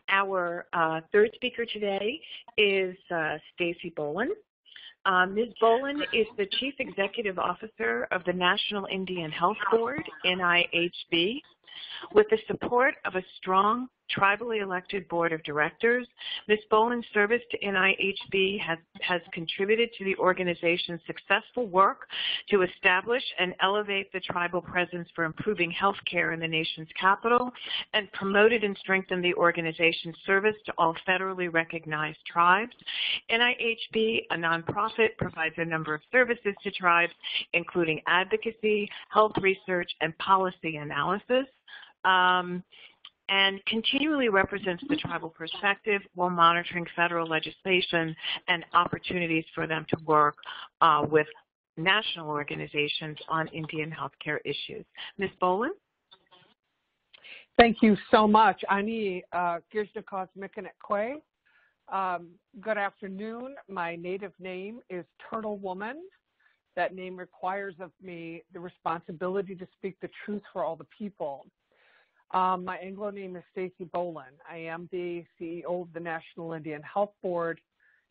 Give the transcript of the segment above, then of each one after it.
Our third speaker today is Stacy Bohlen. Ms. Bohlen is the Chief Executive Officer of the National Indian Health Board, NIHB. With the support of a strong, tribally elected board of directors, Ms. Bohlen's service to NIHB has contributed to the organization's successful work to establish and elevate the tribal presence for improving health care in the nation's capital, and promoted and strengthened the organization's service to all federally recognized tribes. NIHB, a nonprofit, provides a number of services to tribes, including advocacy, health research, and policy analysis. And continually represents the tribal perspective while monitoring federal legislation and opportunities for them to work with national organizations on Indian healthcare issues. Ms. Bohlen? Thank you so much. Ani Gijnakovs Mikanekwe. Good afternoon. My native name is Turtle Woman. That name requires of me the responsibility to speak the truth for all the people. My Anglo name is Stacy Bohlen. I am the CEO of the National Indian Health Board,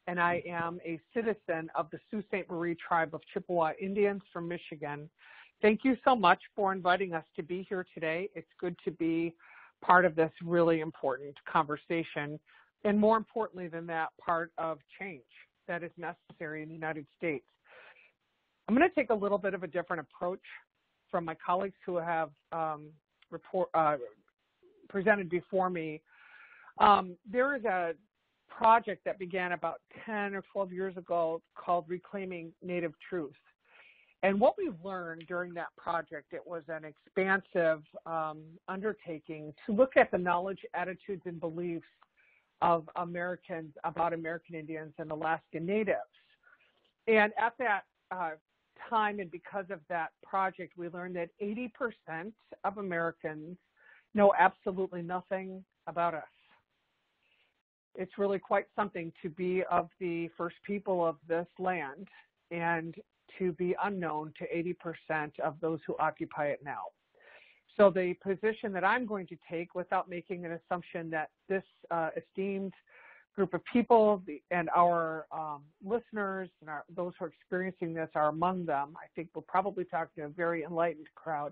and I am a citizen of the Sault Ste. Marie tribe of Chippewa Indians from Michigan. Thank you so much for inviting us to be here today. It's good to be part of this really important conversation, and more importantly than that, part of change that is necessary in the United States. I'm going to take a little bit of a different approach from my colleagues who have presented before me. There is a project that began about 10 or 12 years ago called Reclaiming Native Truth. And what we learned during that project, it was an expansive undertaking to look at the knowledge, attitudes, and beliefs of Americans about American Indians and Alaska Natives. And at that time, and because of that project, we learned that 80% of Americans know absolutely nothing about us. It's really quite something to be of the first people of this land and to be unknown to 80% of those who occupy it now. So the position that I'm going to take, without making an assumption that this esteemed group of people and our listeners and those who are experiencing this are among them, I think we'll probably talk to a very enlightened crowd.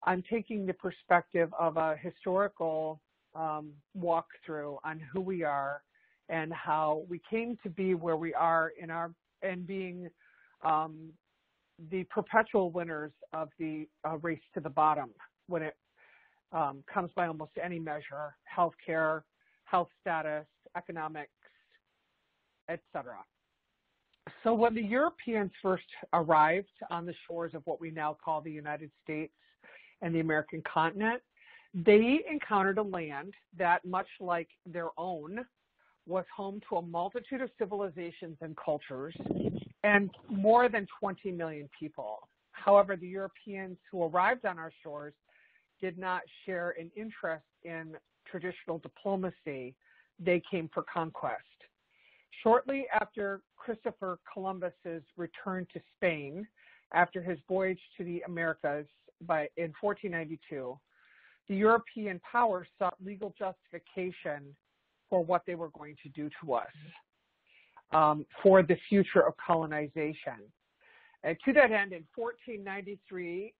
I'm taking the perspective of a historical walkthrough on who we are and how we came to be where we are and being the perpetual winners of the race to the bottom when it comes by almost any measure: healthcare, health status, economics, etc. So when the Europeans first arrived on the shores of what we now call the United States and the American continent, they encountered a land that, much like their own, was home to a multitude of civilizations and cultures and more than 20 million people. However, the Europeans who arrived on our shores did not share an interest in traditional diplomacy. They came for conquest. Shortly after Christopher Columbus's return to Spain, after his voyage to the Americas in 1492, the European powers sought legal justification for what they were going to do to us, for the future of colonization. And to that end, in 1493,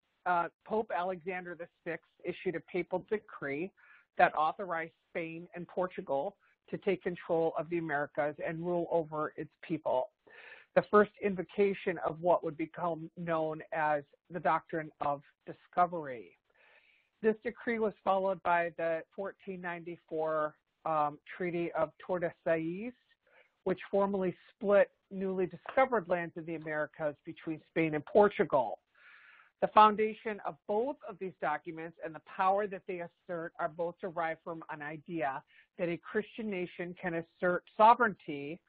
Pope Alexander VI issued a papal decree that authorized Spain and Portugal to take control of the Americas and rule over its people. The first invocation of what would become known as the Doctrine of Discovery. This decree was followed by the 1494 Treaty of Tordesillas, which formally split newly discovered lands in the Americas between Spain and Portugal. The foundation of both of these documents and the power that they assert are both derived from an idea that a Christian nation can assert sovereignty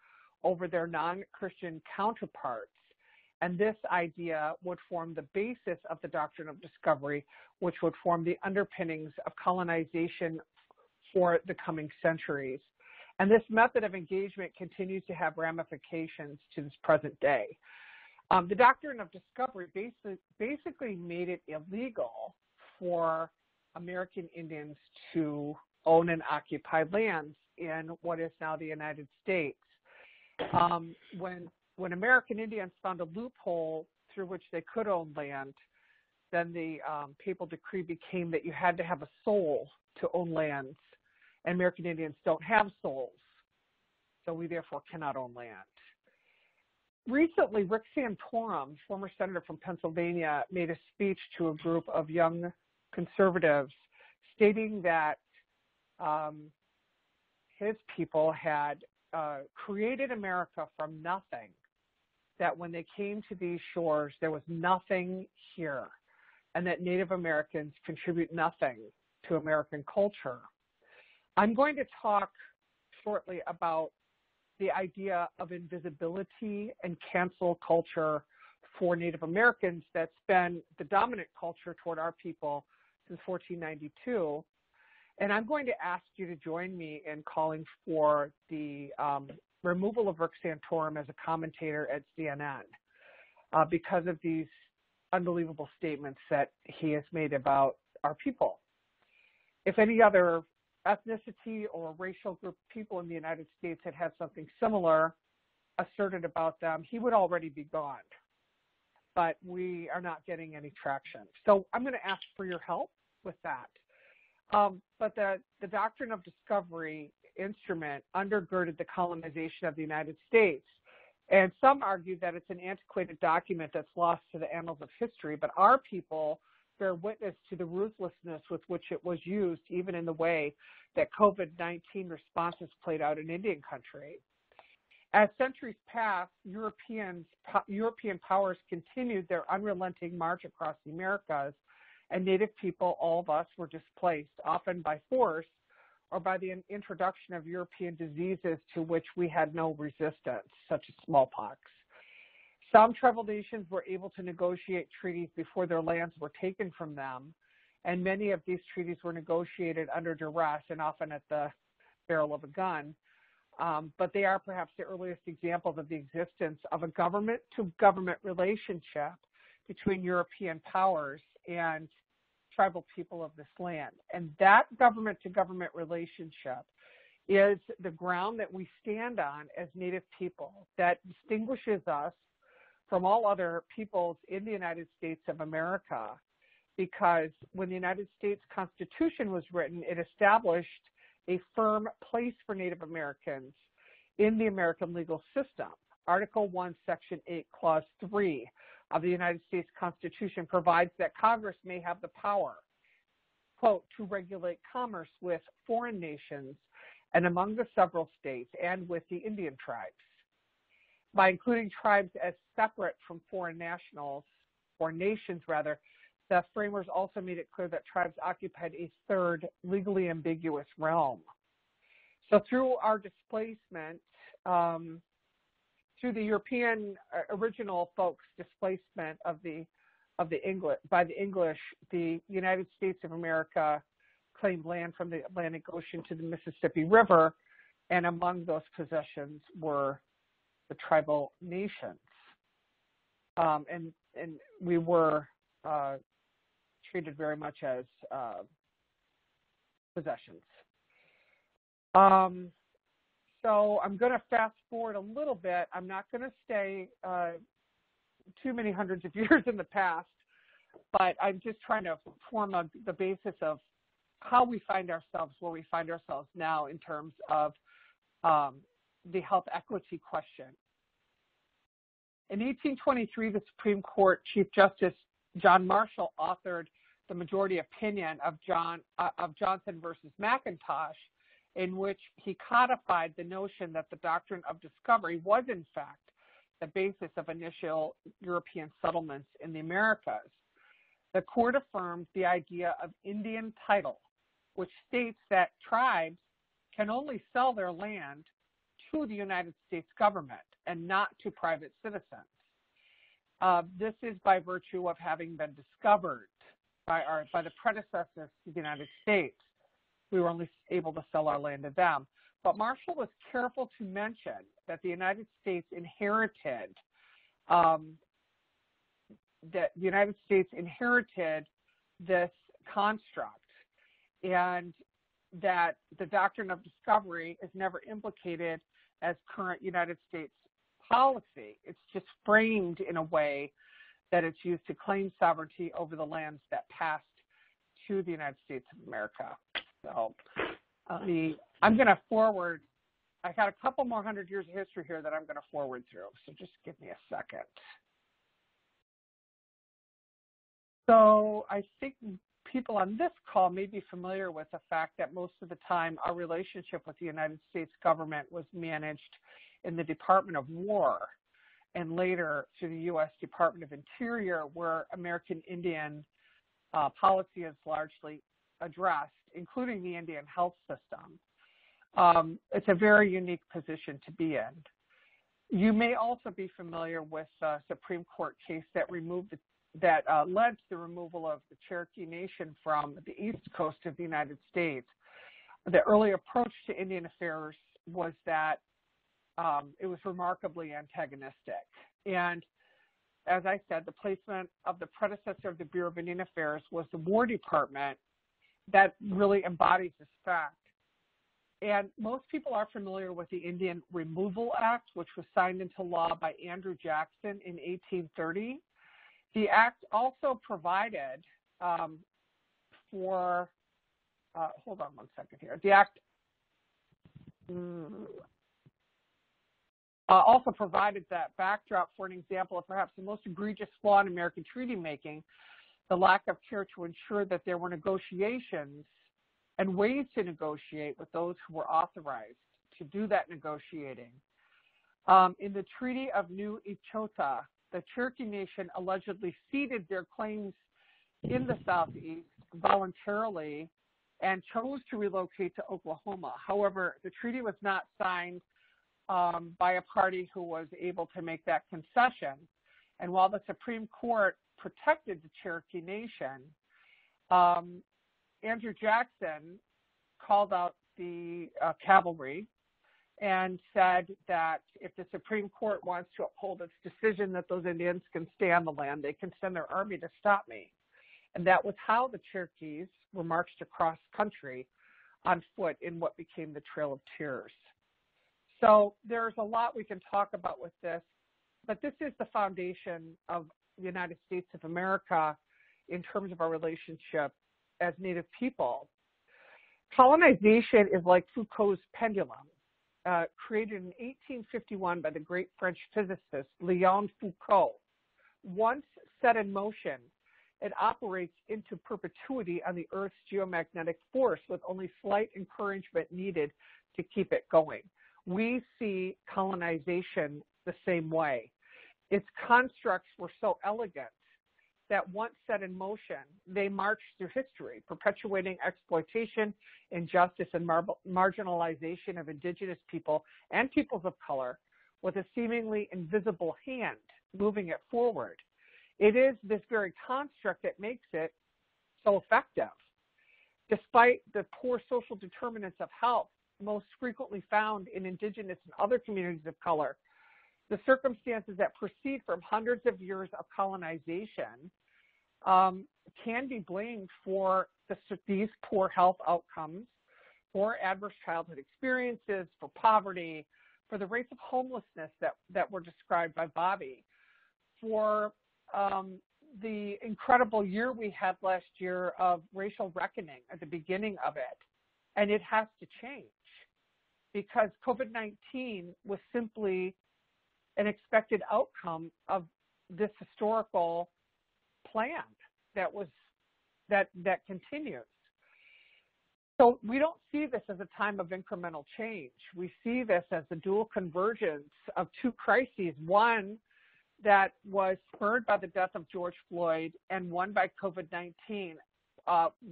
over their non-Christian counterparts. And this idea would form the basis of the Doctrine of Discovery, which would form the underpinnings of colonization for the coming centuries. And this method of engagement continues to have ramifications to this present day. The Doctrine of Discovery basically made it illegal for American Indians to own and occupied lands in what is now the United States. When American Indians found a loophole through which they could own land, then the papal decree became that you had to have a soul to own lands, and American Indians don't have souls, so we therefore cannot own land. Recently, Rick Santorum, former senator from Pennsylvania, made a speech to a group of young conservatives stating that his people had created America from nothing, that when they came to these shores, there was nothing here, and that Native Americans contribute nothing to American culture. I'm going to talk shortly about the idea of invisibility and cancel culture for Native Americans that's been the dominant culture toward our people since 1492. And I'm going to ask you to join me in calling for the removal of Rick Santorum as a commentator at CNN because of these unbelievable statements that he has made about our people. If any other ethnicity or racial group of people in the United States had had something similar asserted about them, he would already be gone. But we are not getting any traction. So I'm going to ask for your help with that. But the Doctrine of Discovery instrument undergirded the colonization of the United States. And some argue that it's an antiquated document that's lost to the annals of history, but our people bear witness to the ruthlessness with which it was used, even in the way that COVID-19 responses played out in Indian country. As centuries passed, European powers continued their unrelenting march across the Americas, and Native people, all of us, were displaced, often by force or by the introduction of European diseases to which we had no resistance, such as smallpox. Some tribal nations were able to negotiate treaties before their lands were taken from them, and many of these treaties were negotiated under duress and often at the barrel of a gun. But they are perhaps the earliest examples of the existence of a government-to-government relationship between European powers and tribal people of this land. And that government-to-government relationship is the ground that we stand on as Native people that distinguishes us from all other peoples in the United States of America, because when the United States Constitution was written, it established a firm place for Native Americans in the American legal system. Article 1, Section 8, Clause 3 of the United States Constitution provides that Congress may have the power, quote, to regulate commerce with foreign nations and among the several states and with the Indian tribes. By including tribes as separate from foreign nationals, or nations rather, the framers also made it clear that tribes occupied a third legally ambiguous realm. So through our displacement, through the European original folks' displacement of the English by the English, the United States of America claimed land from the Atlantic Ocean to the Mississippi River, and among those possessions were the tribal nations, and we were treated very much as possessions. So I'm going to fast forward a little bit. I'm not going to stay too many hundreds of years in the past, but I'm just trying to form the basis of how we find ourselves where we find ourselves now in terms of the health equity question. In 1823, the Supreme Court Chief Justice John Marshall authored the majority opinion of Johnson versus McIntosh, in which he codified the notion that the doctrine of discovery was, in fact, the basis of initial European settlements in the Americas. The court affirmed the idea of Indian title, which states that tribes can only sell their land to the United States government and not to private citizens. This is by virtue of having been discovered by the predecessors to the United States. We were only able to sell our land to them. But Marshall was careful to mention that the United States inherited this construct, and that the Doctrine of Discovery is never implicated as current United States policy. It's just framed in a way that it's used to claim sovereignty over the lands that passed to the United States of America. So I'm going to forward. I got a couple more 100 years of history here that I'm going to forward through. So just give me a second. So I think people on this call may be familiar with the fact that most of the time our relationship with the United States government was managed in the Department of War and later through the U.S. Department of Interior, where American Indian policy is largely addressed, including the Indian health system. It's a very unique position to be in. You may also be familiar with a Supreme Court case that led to the removal of the Cherokee Nation from the East Coast of the United States. The early approach to Indian affairs was that it was remarkably antagonistic. And as I said, the placement of the predecessor of the Bureau of Indian Affairs was the War Department that really embodies this fact. And most people are familiar with the Indian Removal Act, which was signed into law by Andrew Jackson in 1830. The act also provided for, hold on one second here. The act also provided that backdrop for an example of perhaps the most egregious flaw in American treaty making, the lack of care to ensure that there were negotiations and ways to negotiate with those who were authorized to do that negotiating. In the Treaty of New Echota, the Cherokee Nation allegedly ceded their claims in the Southeast voluntarily and chose to relocate to Oklahoma. However, the treaty was not signed by a party who was able to make that concession. And while the Supreme Court protected the Cherokee Nation, Andrew Jackson called out the cavalry and said that if the Supreme Court wants to uphold its decision that those Indians can stay on the land, they can send their army to stop me. And that was how the Cherokees were marched across country on foot in what became the Trail of Tears. So there's a lot we can talk about with this, but this is the foundation of the United States of America in terms of our relationship as Native people. Colonization is like Foucault's pendulum, created in 1851 by the great French physicist Léon Foucault. Once set in motion, it operates into perpetuity on the Earth's geomagnetic force with only slight encouragement needed to keep it going. We see colonization the same way. Its constructs were so elegant that once set in motion, they marched through history, perpetuating exploitation, injustice, and marginalization of indigenous people and peoples of color with a seemingly invisible hand moving it forward. It is this very construct that makes it so effective. Despite the poor social determinants of health most frequently found in indigenous and other communities of color, the circumstances that proceed from hundreds of years of colonization can be blamed for these poor health outcomes, for adverse childhood experiences, for poverty, for the rates of homelessness that were described by Bobby, for the incredible year we had last year of racial reckoning at the beginning of it. And it has to change because COVID-19 was simply an expected outcome of this historical plan that continues. So we don't see this as a time of incremental change. We see this as the dual convergence of two crises, one that was spurred by the death of George Floyd and one by COVID-19.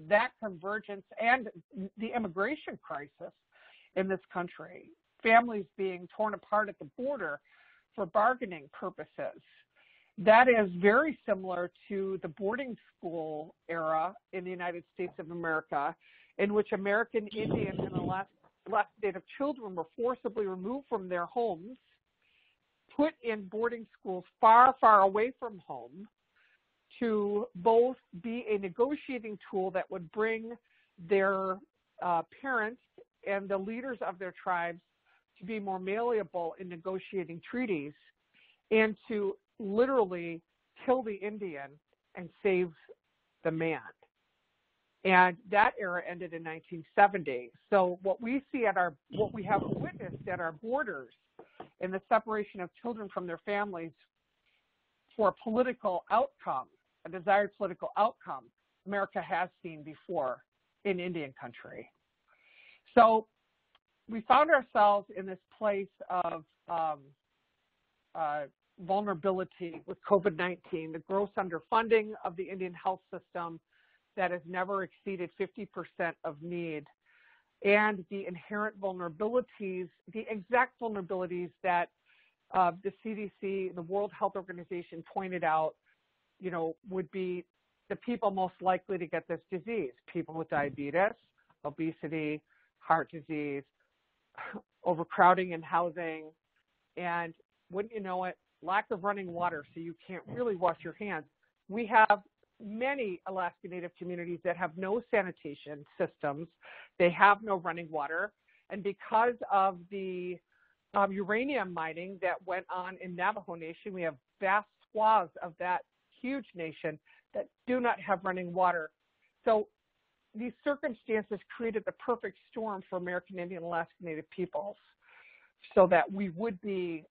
That convergence and the immigration crisis in this country, families being torn apart at the border for bargaining purposes. That is very similar to the boarding school era in the United States of America, in which American Indians and Alaska Native children were forcibly removed from their homes, put in boarding schools far, far away from home, to both be a negotiating tool that would bring their parents and the leaders of their tribes to be more malleable in negotiating treaties and to literally kill the Indian and save the man. And that era ended in 1970. So what we have witnessed at our borders in the separation of children from their families for a political outcome, a desired political outcome, America has seen before in Indian country. So we found ourselves in this place of vulnerability with COVID-19, the gross underfunding of the Indian health system that has never exceeded 50% of need, and the inherent vulnerabilities, the exact vulnerabilities that the CDC, the World Health Organization pointed out, would be the people most likely to get this disease: people with diabetes, obesity, heart disease, overcrowding in housing, and wouldn't you know it, lack of running water, so you can't really wash your hands. We have many Alaska Native communities that have no sanitation systems. They have no running water. And because of the uranium mining that went on in Navajo Nation, we have vast swaths of that huge nation that do not have running water. So these circumstances created the perfect storm for American Indian and Alaska Native peoples, so that we would be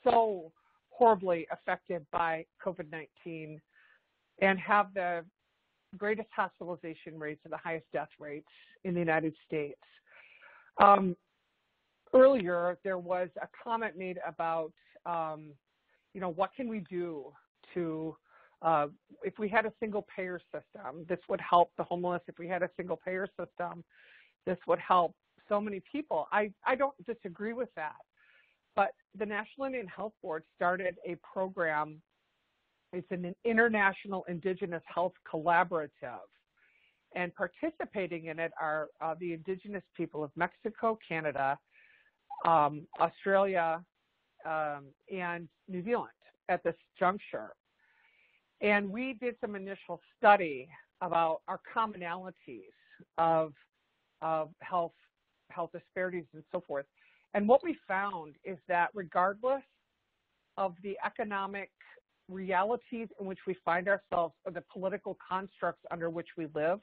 so horribly affected by COVID-19 and have the greatest hospitalization rates and the highest death rates in the United States. Earlier, there was a comment made about, what can we do to, if we had a single payer system, this would help the homeless. If we had a single payer system, this would help so many people. I don't disagree with that. But the National Indian Health Board started a program. It's an international indigenous health collaborative. And participating in it are the indigenous people of Mexico, Canada, Australia, and New Zealand at this juncture. And we did some initial study about our commonalities of health disparities and so forth. And what we found is that regardless of the economic realities in which we find ourselves or the political constructs under which we live,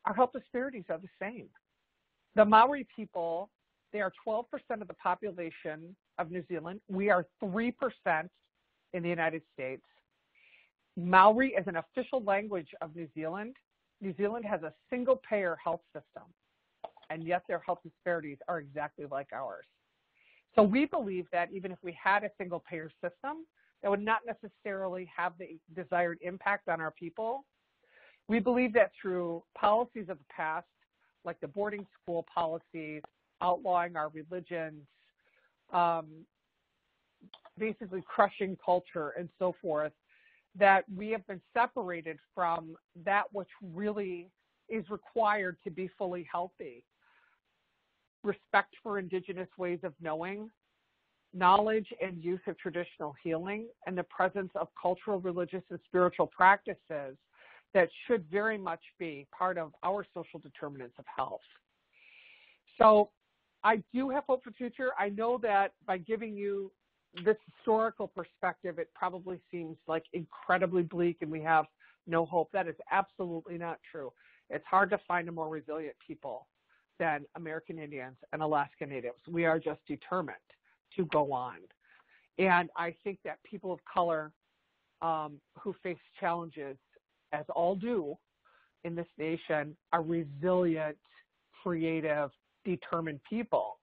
our health disparities are the same. The Maori people, they are 12% of the population of New Zealand. We are 3% in the United States. Maori is an official language of New Zealand. New Zealand has a single-payer health system, and yet their health disparities are exactly like ours. So we believe that even if we had a single-payer system, that would not necessarily have the desired impact on our people. We believe that through policies of the past, like the boarding school policies, outlawing our religions, basically crushing culture and so forth, that we have been separated from that which really is required to be fully healthy. Respect for indigenous ways of knowing, knowledge and use of traditional healing, and the presence of cultural, religious, and spiritual practices that should very much be part of our social determinants of health. So I do have hope for the future. I know that by giving you this historical perspective, it probably seems like incredibly bleak and we have no hope. That is absolutely not true. It's hard to find a more resilient people than American Indians and Alaska Natives. We are just determined to go on. And I think that people of color who face challenges, as all do in this nation, are resilient, creative, determined people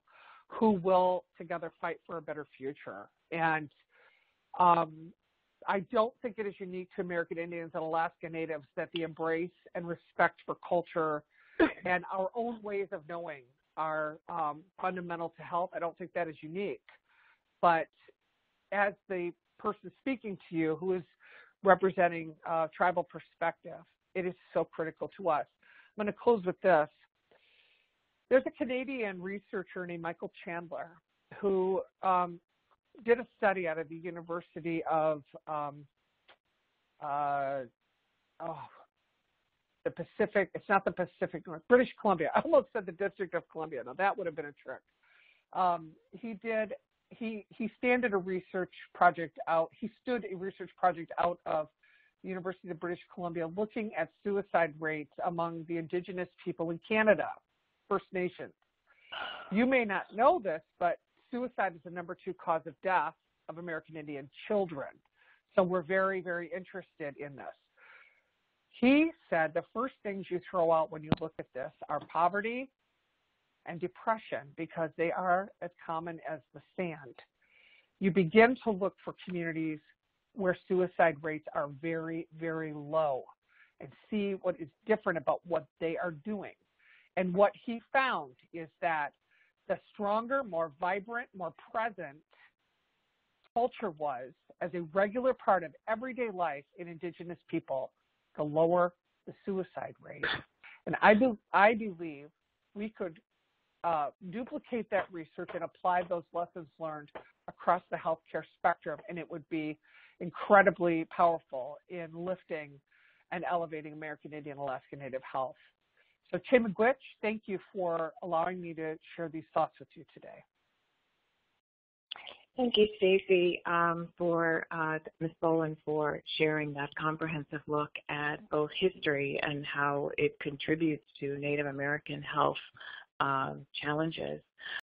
who will together fight for a better future. And I don't think it is unique to American Indians and Alaska Natives that the embrace and respect for culture and our own ways of knowing are fundamental to health. I don't think that is unique. But as the person speaking to you who is representing tribal perspective, it is so critical to us. I'm going to close with this. There's a Canadian researcher named Michael Chandler who did a study out of the University of the Pacific. It's not the Pacific North, British Columbia. I almost said the District of Columbia. Now that would have been a trick. He stood a research project out of the University of British Columbia looking at suicide rates among the Indigenous people in Canada, First Nations. You may not know this, but suicide is the number 2 cause of death of American Indian children. So we're very, very interested in this. He said the first things you throw out when you look at this are poverty and depression, because they are as common as the sand. You begin to look for communities where suicide rates are very, very low and see what is different about what they are doing. And what he found is that the stronger, more vibrant, more present culture was as a regular part of everyday life in Indigenous people, the lower the suicide rate. And I believe we could duplicate that research and apply those lessons learned across the healthcare spectrum, and it would be incredibly powerful in lifting and elevating American Indian Alaska Native health. So Chimagwich, thank you for allowing me to share these thoughts with you today. Thank you, Stacy, for Ms. Bohlen for sharing that comprehensive look at both history and how it contributes to Native American health challenges.